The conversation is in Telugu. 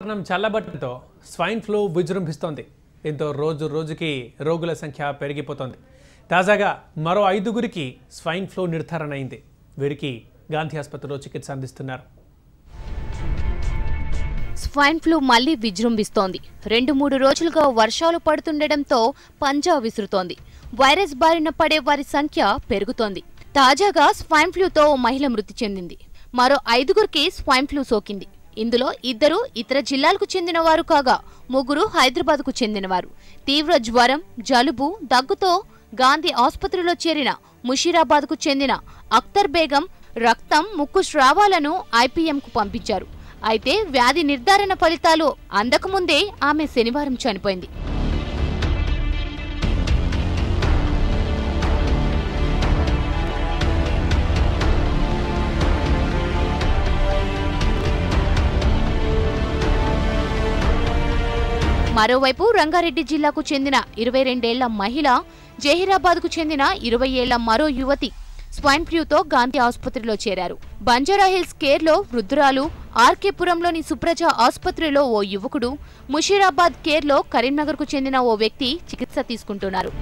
వాతావరణం చల్లబడటంతో స్వైన్ ఫ్లూ విజృంభిస్తోంది. దీంతో రోజు రోజుకి రోగుల సంఖ్య పెరిగిపోతోంది. తాజాగా మరో 5గురికి స్వైన్ ఫ్లూ నిర్ధారణ అయింది. వీరికి గాంధీ ఆసుపత్రిలో చికిత్స అందిస్తున్నారు. స్వైన్ ఫ్లూ మళ్లీ విజృంభిస్తోంది. 2-3 రోజులుగా వర్షాలు పడుతుండటంతో పంజా విసురుతోంది. వైరస్ బారిన పడే వారి సంఖ్య పెరుగుతోంది. తాజాగా స్వైన్ ఫ్లూతో ఓ మహిళ మృతి చెందింది. మరో 5గురికి స్వైన్ ఫ్లూ సోకింది. ఇందులో 2 ఇతర జిల్లాలకు చెందినవారు కాగా 3 హైదరాబాద్కు చెందినవారు. తీవ్ర జ్వరం, జలుబు, దగ్గుతో గాంధీ ఆసుపత్రిలో చేరిన ముషీరాబాద్కు చెందిన అఖ్తర్ బేగం రక్తం, ముక్కు స్రావాలను ఐపీఎంకు పంపించారు. అయితే వ్యాధి నిర్ధారణ ఫలితాలు అందకముందే ఆమె శనివారం చనిపోయింది. మరోవైపు రంగారెడ్డి జిల్లాకు చెందిన 22 ఏళ్ల మహిళ, జహీరాబాద్కు చెందిన 20 ఏళ్ల మరో యువతి స్వైన్ ఫ్లూతో గాంధీ ఆసుపత్రిలో చేరారు. బంజారాహిల్స్ కేర్లో వృద్ధురాలు, ఆర్కేపురంలోని సుప్రజ ఆసుపత్రిలో ఓ యువకుడు, ముషీరాబాద్ కేర్లో కరీంనగర్కు చెందిన ఓ వ్యక్తి చికిత్స తీసుకుంటున్నారు.